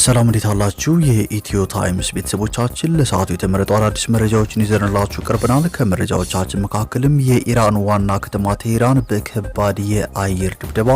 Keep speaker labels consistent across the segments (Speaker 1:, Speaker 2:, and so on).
Speaker 1: ሰላም እንዴት አላችሁ የኢትዮ ታይምስ ቤተሰቦቻችን ለሰዓቱ የተመረጡ አዳዲስ መረጃዎችን ይዘንላችሁ ቀርበናል። ከመረጃዎቻችን መካከልም የኢራን ዋና ከተማ ቴህራን በከባድ የአየር ድብደባ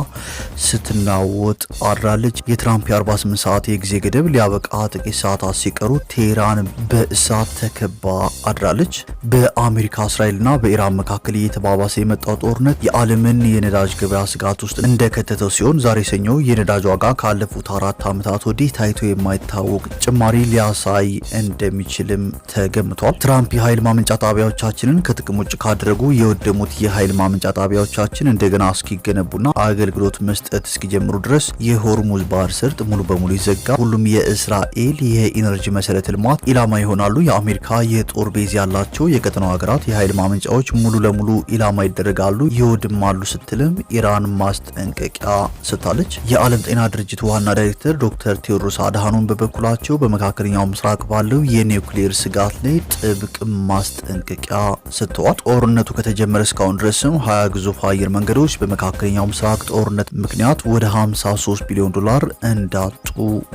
Speaker 1: ስትናወጥ አድራለች። የትራምፕ የ48 ሰዓት የጊዜ ገደብ ሊያበቃ ጥቂት ሰዓታት ሲቀሩ ቴህራን በእሳት ተከባ አድራለች። በአሜሪካ እስራኤልና በኢራን መካከል እየተባባሰ የመጣው ጦርነት የዓለምን የነዳጅ ገበያ ስጋት ውስጥ እንደከተተው ሲሆን ዛሬ ሰኞ የነዳጅ ዋጋ ካለፉት 4 ዓመታት ወዲህ ታይቶ የማይታወቅ ጭማሪ ሊያሳይ እንደሚችልም ተገምቷል። ትራምፕ የኃይል ማመንጫ ጣቢያዎቻችንን ከጥቅም ውጭ ካደረጉ የወደሙት የኃይል ማመንጫ ጣቢያዎቻችን እንደገና እስኪገነቡና አገልግሎት መስጠት እስኪጀምሩ ድረስ የሆርሙዝ ባህር ሰርጥ ሙሉ በሙሉ ይዘጋል። ሁሉም የእስራኤል የኢነርጂ መሰረተ ልማት ኢላማ ይሆናሉ። የአሜሪካ የጦር ቤዝ ያላቸው የቀጠናው ሀገራት የኃይል ማመንጫዎች ሙሉ ለሙሉ ኢላማ ይደረጋሉ፣ ይወድማሉ ስትልም ኢራን ማስጠንቀቂያ ሰጥታለች። የዓለም ጤና ድርጅት ዋና ዳይሬክተር ዶክተር ቴዎድሮስ አድሃኖም በበኩላቸው በመካከለኛው ምስራቅ ባለው የኒውክሌር ስጋት ላይ ጥብቅ ማስጠንቀቂያ ሰጥተዋል። ጦርነቱ ከተጀመረ እስካሁን ድረስም 20 ግዙፍ አየር መንገዶች በመካከለኛው ምስራቅ ጦርነት ምክንያት ወደ 53 ቢሊዮን ዶላር እንዳጡ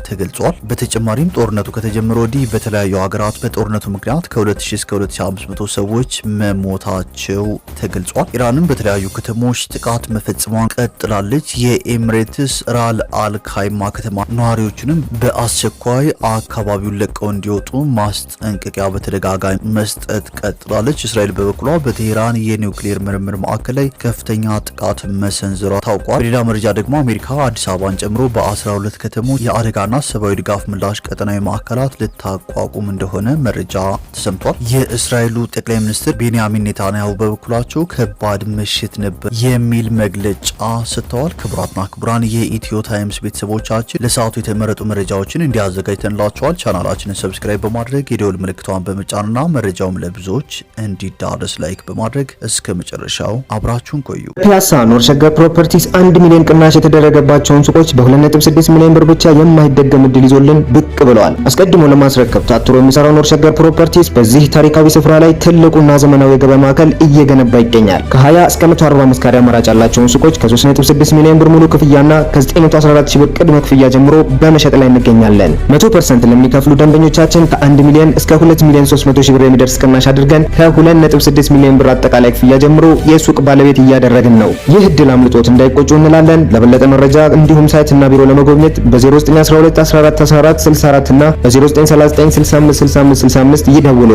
Speaker 1: ተገልጿል። በተጨማሪም ጦርነቱ ከተጀመረ ወዲህ በተለያዩ ሀገራት በጦርነቱ ምክንያት ከ2000 እስከ 2500 ሰዎች መሞታቸው ተገልጿል። ኢራንም በተለያዩ ከተሞች ጥቃት መፈጸሟን ቀጥላለች። የኤሚሬትስ ራል አል ካይማ ከተማ ነዋሪዎችንም በአስቸኳይ አካባቢውን ለቀው እንዲወጡ ማስጠንቀቂያ በተደጋጋሚ መስጠት ቀጥላለች። እስራኤል በበኩሏ በቴህራን የኒውክሌር ምርምር ማዕከል ላይ ከፍተኛ ጥቃት መሰንዘሯ ታውቋል። በሌላ መረጃ ደግሞ አሜሪካ አዲስ አበባን ጨምሮ በ12 ከተሞች የአደጋና ሰብአዊ ድጋፍ ምላሽ ቀጠናዊ ማዕከላት ልታቋቁም እንደሆነ መረጃ ተሰምቷል። የእስራኤሉ ጠቅላይ ሚኒስትር ቤንያሚን ኔታንያሁ በበኩላቸው ከባድ ምሽት ነበር የሚል መግለጫ ሰጥተዋል። ክቡራትና ክቡራን የኢትዮ ታይምስ ቤተሰቦቻችን ለሰዓቱ የተመረጡ መረጃዎችን እንዲያዘጋጅተንላችኋል። ቻናላችንን ሰብስክራይብ በማድረግ የደወል ምልክቷን በመጫንና መረጃውም ለብዙዎች እንዲዳረስ ላይክ በማድረግ እስከ መጨረሻው አብራችሁን ቆዩ።
Speaker 2: ፒያሳ ኖር ሸገር ፕሮፐርቲስ 1 ሚሊዮን ቅናሽ የተደረገባቸውን ሱቆች በ2.6 ሚሊዮን ብር ብቻ የማይደገም እድል ይዞልን ብቅ ብለዋል። አስቀድሞ ለማስረከብ ታትሮ የሚሰራው ኖር ሸገር ፕሮፐርቲስ በዚህ ታሪካዊ ስፍራ ላይ ትልቁና ዘመናዊ የገበያ ማዕከል እየገነባ ይገኛል። ከ20 እስከ 145 ካሬ አማራጭ ያላቸውን ሱቆች ከ3.6 ሚሊዮን ብር ሙሉ ክፍያና ከ914 ሺህ ብር ቅድመ ክፍያ ጀምሮ በመሸጥ ላይ እንገኛለን። 100% ለሚከፍሉ ደንበኞቻችን ከ1 ሚሊዮን እስከ 2 ሚሊዮን 300 ሺህ ብር የሚደርስ ቅናሽ አድርገን ከ2.6 ሚሊዮን ብር አጠቃላይ ክፍያ ጀምሮ የሱቅ ባለቤት እያደረግን ነው። ይህ እድል አምልጦት እንዳይቆጩ እንላለን። ለበለጠ መረጃ እንዲሁም ሳይትና ቢሮ ለመጎብኘት በ0912 14 14 64 እና በ0939 65 65 65 ይደውሉ።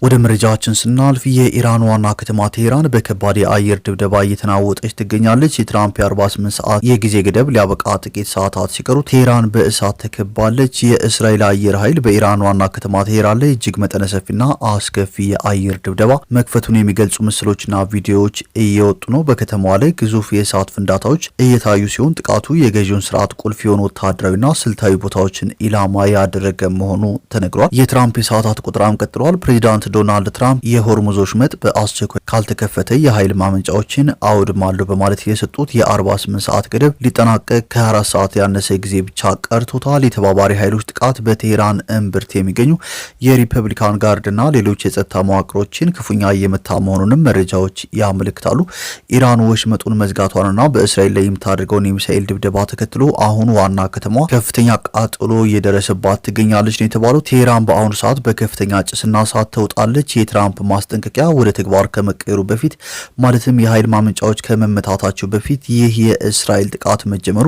Speaker 1: ወደ መረጃችን ስናልፍ የኢራን ዋና ከተማ ቴህራን በከባድ የአየር ድብደባ እየተናወጠች ትገኛለች። የትራምፕ የ48 ሰዓት የጊዜ ገደብ ሊያበቃ ጥቂት ሰዓታት ሲቀሩ ቴህራን በእሳት ተከባለች። የእስራኤል አየር ኃይል በኢራን ዋና ከተማ ቴህራን ላይ እጅግ መጠነ ሰፊና አስከፊ የአየር ድብደባ መክፈቱን የሚገልጹ ምስሎችና ቪዲዮዎች እየወጡ ነው። በከተማዋ ላይ ግዙፍ የእሳት ፍንዳታዎች እየታዩ ሲሆን ጥቃቱ የገዢውን ስርዓት ቁልፍ የሆኑ ወታደራዊና ስልታዊ ቦታዎችን ኢላማ ያደረገ መሆኑ ተነግሯል። የትራምፕ የሰዓታት ቁጥራም ቀጥሏል። ፕሬዚዳንት ዶናልድ ትራምፕ የሆርሙዝ ወሽመጥ በአስቸኳይ ካልተከፈተ የኃይል ማመንጫዎችን አውድማለሁ በማለት የሰጡት የ48 ሰዓት ገደብ ሊጠናቀቅ ከ24 ሰዓት ያነሰ ጊዜ ብቻ ቀርቶታል። የተባባሪ ኃይሎች ጥቃት በቴህራን እምብርት የሚገኙ የሪፐብሊካን ጋርድና ሌሎች የጸጥታ መዋቅሮችን ክፉኛ እየመታ መሆኑንም መረጃዎች ያመለክታሉ። ኢራን ወሽመጡን መዝጋቷንና በእስራኤል ላይ የምታደርገውን የሚሳኤል ድብደባ ተከትሎ አሁን ዋና ከተማ ከፍተኛ ቃጠሎ እየደረሰባት ትገኛለች ነው የተባለው። ቴህራን በአሁኑ ሰዓት በከፍተኛ ጭስና እሳት ተውጣለች። የትራምፕ ማስጠንቀቂያ ወደ ተግባር ከመቀየሩ በፊት ማለትም የኃይል ማመንጫዎች ከመመታታቸው በፊት ይህ የእስራኤል ጥቃት መጀመሩ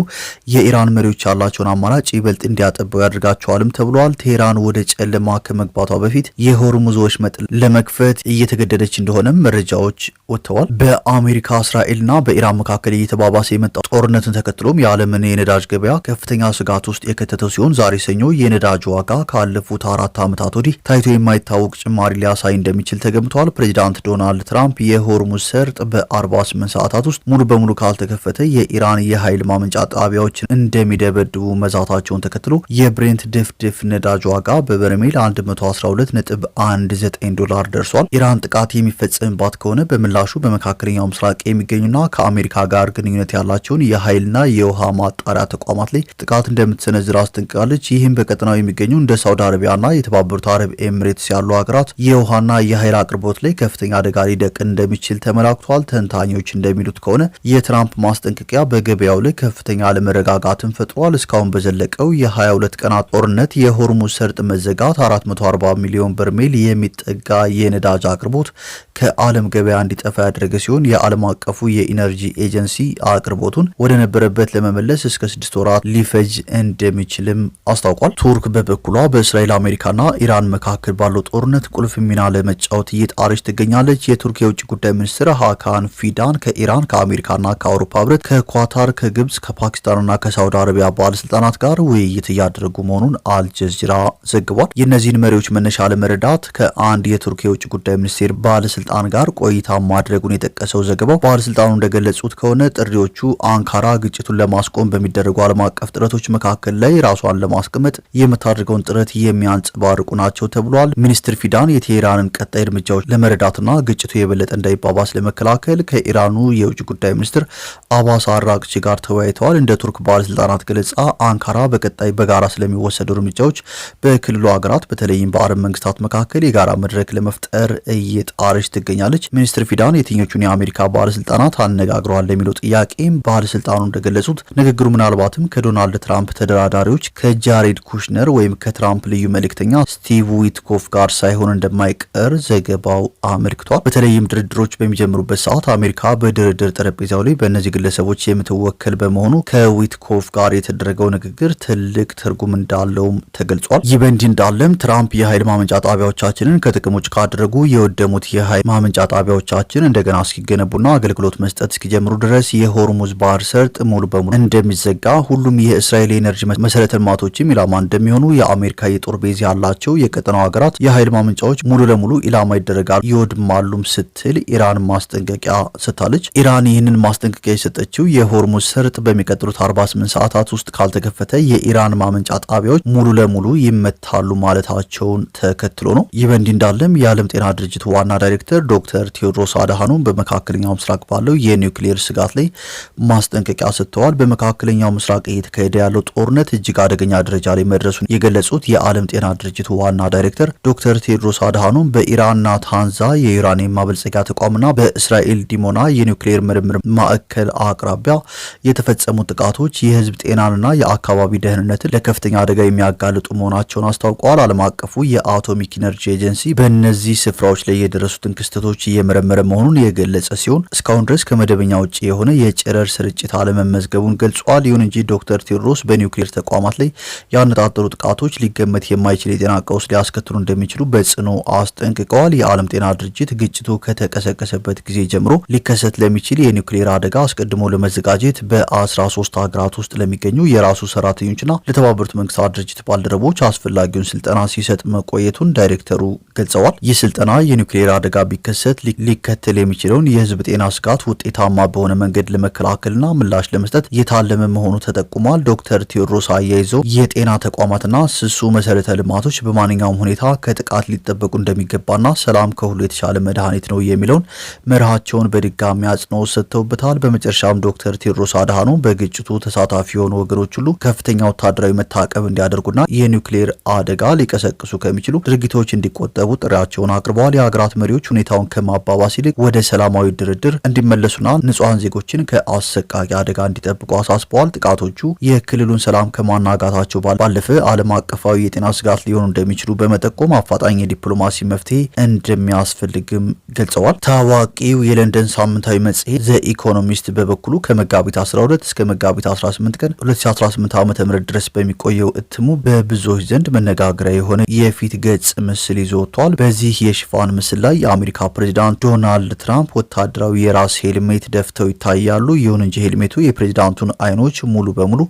Speaker 1: የኢራን መሪዎች ያላቸውን አማራጭ ይበልጥ እንዲያጠበው ያደርጋቸዋልም ተብሏል። ቴህራን ወደ ጨለማ ከመግባቷ በፊት የሆርሙዝ ወሽመጥ ለመክፈት እየተገደደች እንደሆነም መረጃዎች ወጥተዋል። በአሜሪካ እስራኤልና በኢራን መካከል እየተባባሰ የመጣው ጦርነትን ተከትሎም የዓለምን የነዳጅ ገበያ ከፍተኛ ስጋት ውስጥ የከተተው ሲሆን ዛሬ ሰኞ የነዳጅ ዋጋ ካለፉት 4 ዓመታት ወዲህ ታይቶ የማይታወቅ ጭማሪ ሊያሳይ እንደሚችል ተገምቷል። ፕሬዚዳንት ዶናልድ ትራምፕ የሆርሙዝ ሰርጥ በ48 ሰዓታት ውስጥ ሙሉ በሙሉ ካልተከፈተ የኢራን የኃይል ማመንጫ ጣቢያዎችን እንደሚደበድቡ መዛታቸውን ተከትሎ የብሬንት ድፍድፍ ነዳጅ ዋጋ በበርሜል 112.19 ዶላር ደርሷል። ኢራን ጥቃት የሚፈጸምባት ከሆነ በምላሹ በመካከለኛው ምስራቅ የሚገኙና ከአሜሪካ ጋር ግንኙነት ያላቸውን የኃይልና የውሃ ማጣሪያ ተቋማት ላይ ጥቃት እንደምትሰነዝር አስጠንቅቃለች። ይህም በቀጠናው የሚገኙ እንደ ሳውዲ አረቢያና የተባበሩት አረብ ኤምሬትስ ያሉ ሀገራት የውሃና የኃይል አቅርቦት ላይ ከፍተኛ አደጋ ሊደቅን እንደሚችል ተመላክቷል። ተንታኞች እንደሚሉት ከሆነ የትራምፕ ማስጠንቀቂያ በገበያው ላይ ከፍተኛ አለመረጋጋትን ፈጥሯል። እስካሁን በዘለቀው የ22 ቀናት ጦርነት የሆርሙዝ ሰርጥ መዘጋት 440 ሚሊዮን በርሜል የሚጠጋ የነዳጅ አቅርቦት ከዓለም ገበያ እንዲጠፋ ያደረገ ሲሆን የዓለም አቀፉ የኢነርጂ ኤጀንሲ አቅርቦቱን ወደ ነበረበት ለመመለስ እስከ 6 ወራት ሊፈጅ እንደሚችልም አስታውቋል። ቱርክ በበኩሏ በእስራኤል አሜሪካና ኢራን መካከል ባለው ጦርነት ቁልፍ ሚና ለመጫወት እየጣረች ትገኛለች። የቱርክ የውጭ ጉዳይ ሚኒስትር ሃካን ፊዳን ከኢራን፣ ከአሜሪካና ከአውሮፓ ህብረት፣ ከኳታር፣ ከግብጽ፣ ከፓኪስታንና ከሳውዲ አረቢያ ባለስልጣናት ጋር ውይይት እያደረጉ መሆኑን አልጀዚራ ዘግቧል። የእነዚህን መሪዎች መነሻ ለመረዳት ከአንድ የቱርክ የውጭ ጉዳይ ሚኒስቴር ባለስልጣን ጋር ቆይታ ማድረጉን የጠቀሰው ዘገባው ባለስልጣኑ እንደገለጹት ከሆነ ጥሪዎቹ አንካራ ግጭቱን ለማስቆም በሚደረጉ ዓለም አቀፍ ጥረቶች መካከል ላይ ራሷን ለማስቀመጥ የምታደርገውን ጥረት የሚያንጸባርቁ ናቸው ተብሏል። ሚኒስትር ፊዳን የቴሄራንን ቀጣይ እርምጃዎች ለመረዳትና ግጭቱ የበለጠ እንዳይባባስ ለመከላከል ከኢራኑ የውጭ ጉዳይ ሚኒስትር አባስ አራቅቺ ጋር ተወያይተዋል። እንደ ቱርክ ባለስልጣናት ገለጻ አንካራ በቀጣይ በጋራ ስለሚወሰዱ እርምጃዎች በክልሉ ሀገራት በተለይም በአረብ መንግስታት መካከል የጋራ መድረክ ለመፍጠር እየጣረች ትገኛለች። ሚኒስትር ፊዳን የትኞቹን የአሜሪካ ባለስልጣናት አነጋግረዋል ለሚለው ጥያቄም ባለስልጣኑ እንደገለጹት ንግግሩ ምናልባትም ከዶናልድ ትራምፕ ተደራዳሪዎች ከጃሬድ ኩሽነር ወይም ከትራምፕ ልዩ መልእክተኛ ስቲቭ ዊትኮፍ ጋር ሳይሆን እንደማይቀር ዘገባው አመልክቷል። በተለይም ድርድሮች በሚጀምሩበት ሰዓት አሜሪካ በድርድር ጠረጴዛው ላይ በእነዚህ ግለሰቦች የምትወከል በመሆኑ ከዊትኮፍ ጋር የተደረገው ንግግር ትልቅ ትርጉም እንዳለውም ተገልጿል። ይህ በእንዲህ እንዳለም ትራምፕ የኃይል ማመንጫ ጣቢያዎቻችንን ከጥቅም ውጭ ካደረጉ የወደሙት የኃይል ማመንጫ ጣቢያዎቻችን እንደገና እስኪገነቡና አገልግሎት መስጠት እስኪጀምሩ ድረስ የሆርሙዝ ባህር ሰርጥ ሙሉ በሙሉ እንደሚዘጋ፣ ሁሉም የእስራኤል የኤነርጂ መሰረተ ልማቶችም ኢላማ እንደሚሆኑ፣ የአሜሪካ የጦር ቤዝ ያላቸው የቀጠናው ሀገራት የኃይል ማመንጫዎች ሙሉ ለሙሉ ኢላማ ይደረጋሉ፣ ይወድማሉም ስትል ኢራን ማስጠንቀቂያ ሰጥታለች። ኢራን ይህንን ማስጠንቀቂያ የሰጠችው የሆርሙዝ ሰርጥ በሚቀጥሉት 48 ሰዓታት ውስጥ ካልተከፈተ የኢራን ማመንጫ ጣቢያዎች ሙሉ ለሙሉ ይመታሉ ማለታቸውን ተከትሎ ነው። ይህ በእንዲህ እንዳለም የዓለም ጤና ድርጅት ዋና ዳይሬክተር ዶክተር ቴዎድሮስ አድሃኖም በመካከለኛው ምስራቅ ባለው የኒውክሌር ስጋት ላይ ማስጠንቀቂያ ሰጥተዋል። በመካከለኛው ምስራቅ እየተካሄደ ያለው ጦርነት እጅግ አደገኛ ደረጃ ላይ መድረሱን የገለጹት የዓለም ጤና ድርጅት ዋና ዳይሬክተር ዶክተር ቴዎድሮስ አድሃኖም በኢራን ናታንዛ የዩራኒየም ማበልጸጊያ ተቋምና በእስራኤል ዲሞና የኒውክሌር ምርምር ማዕከል አቅራቢያ የተፈጸሙ ጥቃቶች የህዝብ ጤናንና የአካባቢ ደህንነትን ለከፍተኛ አደጋ የሚያጋልጡ መሆናቸውን አስታውቀዋል። ዓለም አቀፉ የአቶሚክ ኢነርጂ ኤጀንሲ በእነዚህ ስፍራዎች ላይ የደረሱትን ክስተቶች እየመረመረ መሆኑን የገለጸ ሲሆን እስካሁን ድረስ ከመደበኛ ውጭ የሆነ የጨረር ስርጭት አለመመዝገቡን ገልጿል። ይሁን እንጂ ዶክተር ቴዎድሮስ በኒውክሌር ተቋማት ላይ ያነጣጠሩ ጥቃቶች ሊገመት የማይችል የጤና ቀውስ ሊያስከትሉ እንደሚችሉ በጽኑ አስጠንቅቀዋል። የዓለም ጤና ድርጅት ግጭቱ ከተቀሰቀሰበት ጊዜ ጀምሮ ሊከሰት ለሚችል የኒውክሌር አደጋ አስቀድሞ ለመዘጋጀት በ13 ሀገራት ውስጥ ለሚገኙ የራሱ ሰራተኞችና ለተባበሩት መንግስታት ድርጅት ባልደረቦች አስፈላጊውን ስልጠና ሲሰጥ መቆየቱን ዳይሬክተሩ ገልጸዋል። ይህ ስልጠና የኒውክሌር አደጋ ቢከሰት ሊከተል የሚችለውን የህዝብ ጤና ስጋት ውጤታማ በሆነ መንገድ ለመከላከልና ምላሽ ለመስጠት የታለመ መሆኑ ተጠቁሟል። ዶክተር ቴዎድሮስ አያይዘው የጤና ተቋማትና ስሱ መሰረተ ልማቶች በማንኛውም ሁኔታ ከጥቃት ሊጠበቁ እንደሚገባና ሰላም ከሁሉ የተሻለ መድኃኒት ነው የሚለውን መርሃቸውን በድጋሚ አጽንኦት ሰጥተውበታል። በመጨረሻም ዶክተር ቴዎድሮስ አድሃኖም በግጭቱ ተሳታፊ የሆኑ ወገኖች ሁሉ ከፍተኛ ወታደራዊ መታቀብ እንዲያደርጉና የኒውክሌር አደጋ ሊቀሰቅሱ ከሚችሉ ድርጊቶች እንዲቆጠቡ ጥሪያቸውን አቅርበዋል። የሀገራት መሪዎች ሁኔታውን ከማባባስ ይልቅ ወደ ሰላማዊ ድርድር እንዲመለሱና ንጹሐን ዜጎችን ከአሰቃቂ አደጋ እንዲጠብቁ አሳስበዋል። ጥቃቶቹ የክልሉን ሰላም ከማናጋታቸው ባለፈ ዓለም አቀፋዊ የጤና ስጋት ሊሆኑ እንደሚችሉ በመጠቆም አፋጣኝ የዲፕሎማሲ መፍትሄ እንደሚያስፈልግም ገልጸዋል። ታዋቂው የለንደን ሳምንታዊ መጽሔት ዘ ኢኮኖሚስት በበኩሉ ከመጋቢት 12 እስከ መጋቢት 18 ቀን 2018 ዓ.ም ድረስ በሚቆየው እትሙ በብዙዎች ዘንድ መነጋገሪያ የሆነ የፊት ገጽ ምስል ይዞ ወጥቷል። በዚህ የሽፋን ምስል ላይ የአሜሪካ ፕሬዝዳንት ዶናልድ ትራምፕ ወታደራዊ የራስ ሄልሜት ደፍተው ይታያሉ። ይሁን እንጂ ሄልሜቱ የፕሬዝዳንቱን አይኖች ሙሉ በሙሉ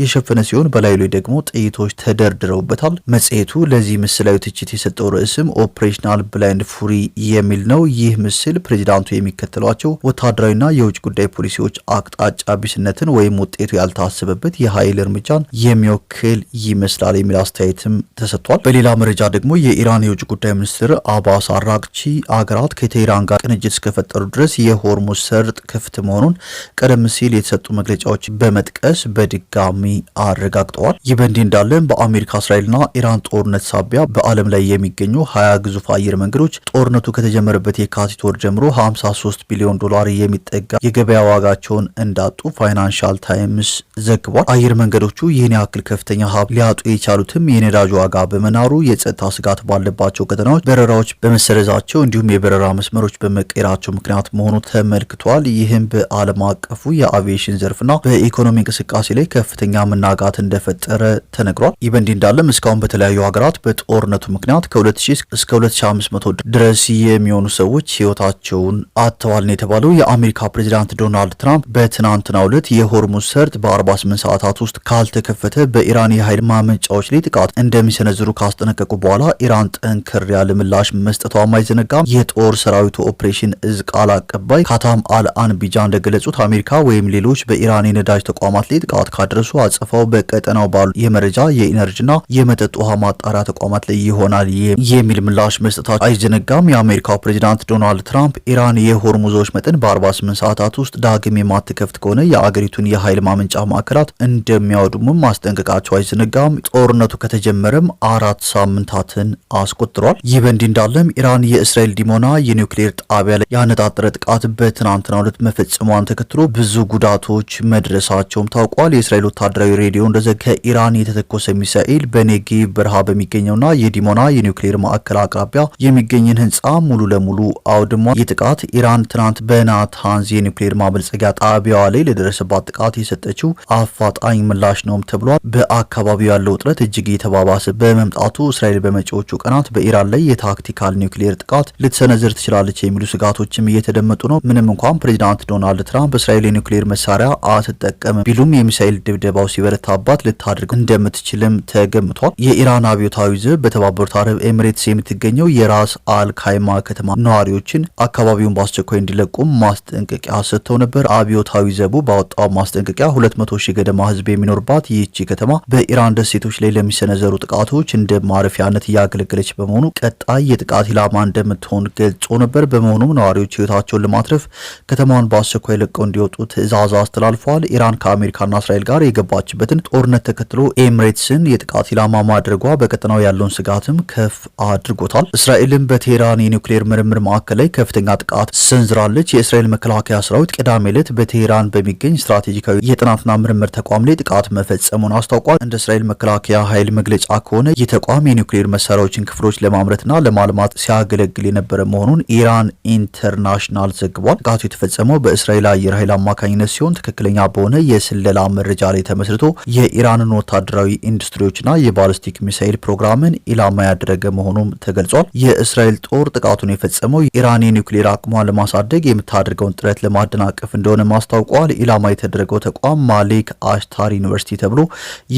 Speaker 1: የሸፈነ ሲሆን በላዩ ላይ ደግሞ ጥይቶች ተደርድረውበታል። መጽሔቱ ለዚህ ምስላዊ ትችት የሰጠው ርዕስም ኦፕሬሽናል ብላይንድ ፉሪ የሚል ነው። ይህ ምስል ፕሬዚዳንቱ የሚከተሏቸው ወታደራዊና የውጭ ጉዳይ ፖሊሲዎች አቅጣጫ ቢስነትን ወይም ውጤቱ ያልታሰበበት የኃይል እርምጃን የሚወክል ይመስላል የሚል አስተያየትም ተሰጥቷል። በሌላ መረጃ ደግሞ የኢራን የውጭ ጉዳይ ሚኒስትር አባስ አራግቺ አገራት ከቴህራን ጋር ቅንጅት እስከፈጠሩ ድረስ የሆርሙዝ ሰርጥ ክፍት መሆኑን ቀደም ሲል የተሰጡ መግለጫዎች በመጥቀስ በድጋሚ አረጋግጠዋል። ይህ በእንዲህ እንዳለን በአሜሪካ እስራኤልና ኢራን ጦርነት ሳቢያ በዓለም ላይ የሚገኙ 20 ግዙፍ አየር መንገዶች ጦርነቱ ከተጀመረበት የካቲት ወር ጀምሮ 53 ቢሊዮን ዶላር የሚጠጋ የገበያ ዋጋቸውን እንዳጡ ፋይናንሻል ታይምስ ዘግቧል። አየር መንገዶቹ ይህን ያክል ከፍተኛ ሀብት ሊያጡ የቻሉትም የነዳጅ ዋጋ በመናሩ፣ የጸጥታ ስጋት ባለባቸው ቀጠናዎች በረራዎች በመሰረዛቸው እንዲሁም የበረራ መስመሮች በመቀየራቸው ምክንያት መሆኑ ተመልክቷል። ይህም በዓለም አቀፉ የአቪዬሽን ዘርፍና በኢኮኖሚ እንቅስቃሴ ላይ ከፍተኛ መናጋት እንደፈጠረ ተነግሯል። ይህ በእንዲህ እንዳለም እስካሁን በተለያዩ ሀገራት በጦርነቱ ምክንያት ከ2000 እስከ 2500 ድረስ የሚሆኑ ሰዎች ህይወታቸውን አጥተዋል ነው የተባለው። የአሜሪካ ፕሬዚዳንት ዶናልድ ትራምፕ በትናንትናው ዕለት የሆርሙዝ ሰርጥ በ48 ሰዓታት ውስጥ ካልተከፈተ በኢራን የኃይል ማመንጫዎች ላይ ጥቃት እንደሚሰነዝሩ ካስጠነቀቁ በኋላ ኢራን ጠንከር ያለ ምላሽ መስጠቷም አይዘነጋም። የጦር ሰራዊቱ ኦፕሬሽን እዝ ቃል አቀባይ ካታም አልአንቢጃ እንደገለጹት አሜሪካ ወይም ሌሎች በኢራን የነዳጅ ተቋማት ላይ ጥቃት ካደረሱ አጸፋው በቀጠናው ባሉ የመረጃ የኢነርጂና የመጠጥ ውሃ ማጣሪያ ተቋማት ላይ ይሆናል የሚል ምላሽ መስጠታቸው አይዘነጋም። የአሜሪካው ፕሬዚዳንት ዶናልድ ትራምፕ ኢራን የሆርሙዞች መጠን በ48 ሰዓታት ውስጥ ዳግም የማትከፍት ከሆነ የአገሪቱን የኃይል ማመንጫ ማዕከላት እንደሚያወድሙም ማስጠንቀቃቸው አይዘነጋም። ጦርነቱ ከተጀመረም 4 ሳምንታትን አስቆጥሯል። ይህ በእንዲህ እንዳለም ኢራን የእስራኤል ዲሞና የኒውክሌር ጣቢያ ላይ ያነጣጠረ ጥቃት በትናንትናው ዕለት መፈጸሟን ተከትሎ ብዙ ጉዳቶች መድረሳቸውም ታውቋል። የእስራኤል ወታደራዊ ሬዲዮ እንደዘገበው ከኢራን የተተኮሰ ሚሳኤል በኔጌቭ በረሃ በሚገኘውና የዲሞና የኒውክሌር ማዕከል አቅራቢያ የሚገኝን ህንፃ ሙሉ ለሙሉ አውድሟል። ይህ ጥቃት ኢራን ትናንት በናታንዝ የኒውክሌር ማበልጸጊያ ጣቢያዋ ላይ ለደረሰባት ጥቃት የሰጠችው አፋጣኝ ምላሽ ነውም ተብሏል። በአካባቢው ያለው ውጥረት እጅግ የተባባሰ በመምጣቱ እስራኤል በመጪዎቹ ቀናት በኢራን ላይ የታክቲካል ኒውክሌር ጥቃት ልትሰነዝር ትችላለች የሚሉ ስጋቶችም እየተደመጡ ነው። ምንም እንኳን ፕሬዚዳንት ዶናልድ ትራምፕ እስራኤል የኒውክሌር መሳሪያ አትጠቀምም ቢሉም የሚሳኤል ድብደባው ሲበረታባት ልታደርግ እንደምትችልም ተገምቷል። የኢራን አብዮታዊ ዘብ በተባበሩት አረብ ኤሚሬትስ የምትገኘው የራስ አል ካይማ ከተማ ነዋሪዎችን አካባቢውን በአስቸኳይ እንዲለቁም ማስጠንቀቂያ ሰጥተው ነበር። አብዮታዊ ዘቡ ባወጣው ማስጠንቀቂያ 200 ሺህ ገደማ ህዝብ የሚኖርባት ይህቺ ከተማ በኢራን ደሴቶች ላይ ለሚሰነዘሩ ጥቃቶች እንደ ማረፊያነት እያገለገለች በመሆኑ ቀጣይ የጥቃት ኢላማ እንደምትሆን ገልጾ ነበር። በመሆኑም ነዋሪዎች ህይወታቸውን ለማትረፍ ከተማዋን በአስቸኳይ ለቀው እንዲወጡ ትዕዛዝ አስተላልፈዋል። ኢራን ከአሜሪካና እስራኤል ጋር የገባችበትን ጦርነት ተከትሎ ኤሚሬትስን የጥቃት ኢላማ ማድረጓ በቀጠናው ያለውን ስጋትም ከፍ አድርጎታል። እስራኤልም በቴህራን የኒውክሌር ምርምር ማዕከል ላይ ከፍተኛ ጥቃት ሰንዝራለች። የእስራኤል መከላከያ ሰራዊት ቅዳሜ ዕለት በቴህራን በሚገኝ ስትራቴጂካዊ የጥናትና ምርምር ተቋም ላይ ጥቃት መፈጸሙን አስታውቋል። እንደ እስራኤል መከላከያ ኃይል መግለጫ ከሆነ ይህ ተቋም የኒውክሌር መሳሪያዎችን ክፍሎች ለማምረትና ለማልማት ሲያገለግል የነበረ መሆኑን ኢራን ኢንተርናሽናል ዘግቧል። ጥቃቱ የተፈጸመው በእስራኤል አየር ኃይል አማካኝነት ሲሆን ትክክለኛ በሆነ የስለላ መረጃ ላይ ተመስርቶ የኢራንን ወታደራዊ ኢንዱስትሪዎችና የባሊስቲክ ሚሳኤል ፕሮግራምን ኢላማ ያደረገ መሆኑም ተገልጿል። የእስራኤል ጦር ጥቃቱን የፈጸመው ኢራን የኒውክሌር አቅሟን ለማሳደግ የምታደርገውን ጥረት ለማደናቀፍ እንደሆነ ማስታውቋል። ኢላማ የተደረገው ተቋም ማሊክ አሽታር ዩኒቨርሲቲ ተብሎ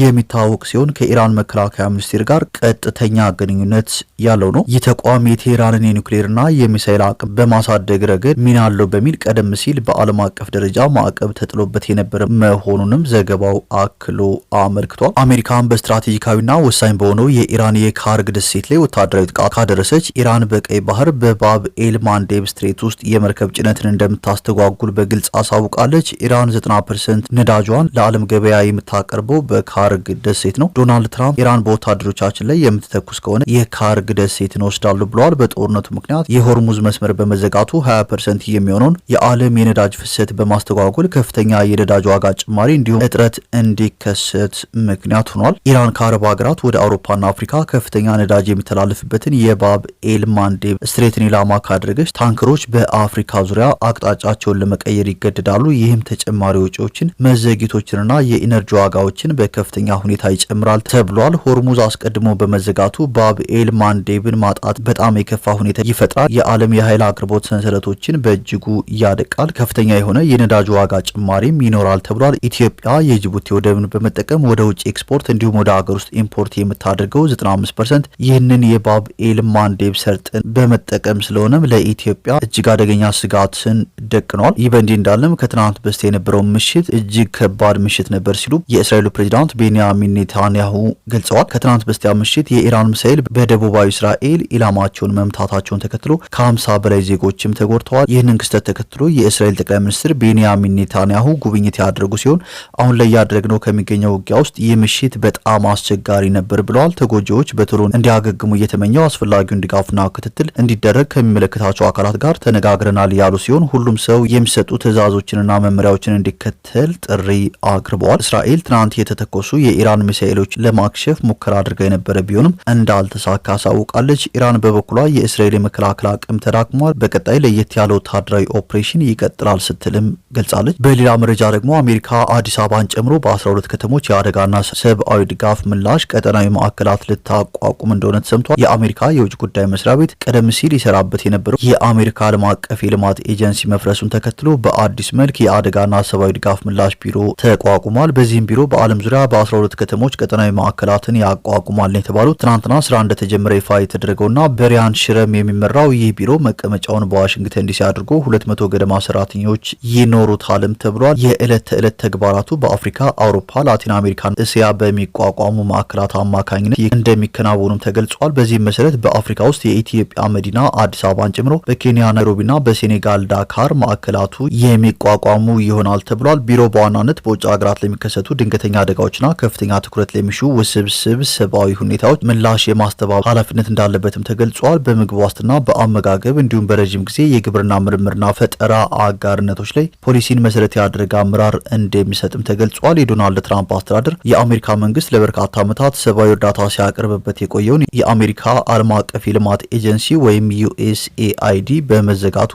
Speaker 1: የሚታወቅ ሲሆን ከኢራን መከላከያ ሚኒስቴር ጋር ቀጥተኛ ግንኙነት ያለው ነው። ይህ ተቋም የቴህራንን የኒውክሌርና የሚሳኤል አቅም በማሳደግ ረገድ ሚና አለው በሚል ቀደም ሲል በዓለም አቀፍ ደረጃ ማዕቀብ ተጥሎበት የነበረ መሆኑንም ዘገባው አክሎ አመልክቷል። አሜሪካን በስትራቴጂካዊና ወሳኝ በሆነው የኢራን የካርግ ደሴት ላይ ወታደራዊ ጥቃት ካደረሰች ኢራን በቀይ ባህር በባብ ኤል ማንዴብ ስትሬት ውስጥ የመርከብ ጭነትን እንደምታስተጓጉል በግልጽ አሳውቃለች። ኢራን 90% ነዳጇን ለዓለም ገበያ የምታቀርበው በካርግ ደሴት ነው። ዶናልድ ትራምፕ ኢራን በወታደሮቻችን ላይ የምትተኩስ ከሆነ የካርግ ደሴትን ወስዳሉ ብለዋል። በጦርነቱ ምክንያት የሆርሙዝ መስመር በመዘጋቱ 20% የሚሆነውን የዓለም የነዳጅ ፍሰት በማስተጓጎል ከፍተኛ የነዳጅ ዋጋ ጭማሪ እንዲሁም እጥረት እንዲከሰት ምክንያት ሆኗል። ኢራን ከአረብ ሀገራት ወደ አውሮፓና አፍሪካ ከፍተኛ ነዳጅ የሚተላለፍበትን የባብ ኤል ማንዴብ ስትሬትን ኢላማ ካደረገች ታንከሮች በአፍሪካ ዙሪያ አቅጣጫቸውን ለመቀየር ይገደዳሉ። ይህም ተጨማሪ ወጪዎችን፣ መዘግየቶችንና የኢነርጂ ዋጋዎችን በከፍተኛ ሁኔታ ይጨምራል ተብሏል። ሆርሙዝ አስቀድሞ በመዘጋቱ ባብ ኤል ማንዴብን ማጣት በጣም የከፋ ሁኔታ ይፈጥራል። የዓለም የኃይል አቅርቦት ሰንሰለቶችን በእጅጉ ያደቃል። ከፍተኛ የሆነ የነዳጅ ዋጋ ጭማሪም ይኖራል ተብሏል። ኢትዮጵያ የጅቡቲ ወደብን በመጠቀም ወደ ውጭ ኤክስፖርት እንዲሁም ወደ ሀገር ውስጥ ኢምፖርት የምታደርገው 95% ይህንን የባብ ኤል ማንዴብ ሰርጥን በመጠቀም ስለሆነም ለኢትዮጵያ እጅግ አደገኛ ስጋትን ደቅኗል። ይህ በእንዲህ እንዳለም ከትናንት በስቲያ የነበረው ምሽት እጅግ ከባድ ምሽት ነበር ሲሉ የእስራኤሉ ፕሬዝዳንት ቤንያሚን ኔታንያሁ ገልጸዋል። ከትናንት በስቲያ ምሽት የኢራን ሚሳኤል በደቡባዊ እስራኤል ኢላማቸውን መምታታቸውን ተከትሎ ከ50 በላይ ዜጎችም ተጎድተዋል። ይህንን ክስተት ተከትሎ የእስራኤል ጠቅላይ ሚኒስትር ቤንያሚን ኔታንያሁ ጉብኝት ያደረጉ ሲሆን አሁን ላይ ያደረግነው ከሚገኘው ውጊያ ውስጥ ይህ ምሽት በጣም አስቸጋሪ ነበር ብለዋል። ተጎጂዎች በቶሎ እንዲያገግሙ እየተመኘው አስፈላጊውን ድጋፍና ክትትል እንዲደረግ ከሚመለከታቸው አካላት ጋር ተነጋግረናል ያሉ ሲሆን ሁሉም ሰው የሚሰጡ ትዕዛዞችንና መመሪያዎችን እንዲከተል ጥሪ አቅርበዋል። እስራኤል ትናንት የተተኮሱ የኢራን ሚሳኤሎች ለማክሸፍ ሙከራ አድርጋ የነበረ ቢሆንም እንዳልተሳካ አሳውቃለች። ኢራን በበኩሏ የእስራኤል የመከላከል አቅም ተዳክሟል፣ በቀጣይ ለየት ያለ ወታደራዊ ኦፕሬሽን ይቀጥላል ስትልም ገልጻለች። በሌላ መረጃ ደግሞ አሜሪካ አዲስ አበባን ጨምሮ በ12 ከተሞች የአደጋና ሰብአዊ ድጋፍ ምላሽ ቀጠናዊ ማዕከላት ልታቋቁም እንደሆነ ተሰምቷል። የአሜሪካ የውጭ ጉዳይ መስሪያ ቤት ቀደም ሲል ይሰራበት የነበረው የአሜሪካ ዓለም አቀፍ የልማት ኤጀንሲ መፍረሱን ተከትሎ በአዲስ መልክ የአደጋና ሰብአዊ ድጋፍ ምላሽ ቢሮ ተቋቁሟል። በዚህም ቢሮ በዓለም ዙሪያ በ12 ከተሞች ቀጠናዊ ማዕከላትን ያቋቁማል የተባሉት ትናንትና ስራ እንደተጀመረ ይፋ የተደረገውና በሪያን ሽረም የሚመራው ይህ ቢሮ መቀመጫውን በዋሽንግተን ዲሲ አድርጎ 200 ገደማ ሰራተኞች ይኖሩታልም ተብሏል። የዕለት ተዕለት ተግባራቱ በአፍሪካ፣ አውሮፓ፣ ላቲን አሜሪካና እስያ በሚቋቋሙ ማዕከላት አማካኝነት እንደሚከናወኑም ተገልጿል። በዚህም መሰረት በአፍሪካ ውስጥ የኢትዮጵያ መዲና አዲስ አበባን ጨምሮ በኬንያ ናይሮቢና በሴኔጋል ዳካር ማዕከላቱ የሚቋቋሙ ይሆናል ተብሏል። ቢሮ በዋናነት በውጭ ሀገራት ለሚከሰቱ ድንገተኛ አደጋዎችና ከፍተኛ ትኩረት ለሚሹ ውስብስብ ሰብአዊ ሁኔታዎች ምላሽ የማስተባበር ኃላፊነት እንዳለበትም ተገልጿል። በምግብ ዋስትና፣ በአመጋገብ እንዲሁም በረዥም ጊዜ የግብርና ምርምርና ፈጠራ አጋርነቶች ላይ ፖሊሲን መሰረት ያደረገ አመራር እንደሚሰጥም ተገልጿል። የዶናልድ ትራምፕ አስተዳደር የአሜሪካ መንግስት ለበርካታ ዓመታት ሰብአዊ እርዳታ ሲያቀርብበት የቆየውን የአሜሪካ ዓለም አቀፍ የልማት ኤጀንሲ ወይም ዩኤስኤአይዲ በመዘጋቱ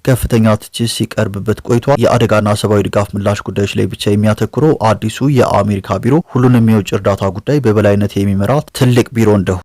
Speaker 1: ከፍተኛ ትችት ሲቀርብበት ቆይቷል። የአደጋና ሰብአዊ ድጋፍ ምላሽ ጉዳዮች ላይ ብቻ የሚያተኩረው አዲሱ የአሜሪካ ቢሮ ሁሉንም የውጭ እርዳታ ጉዳይ በበላይነት የሚመራ ትልቅ ቢሮ እንደሆነ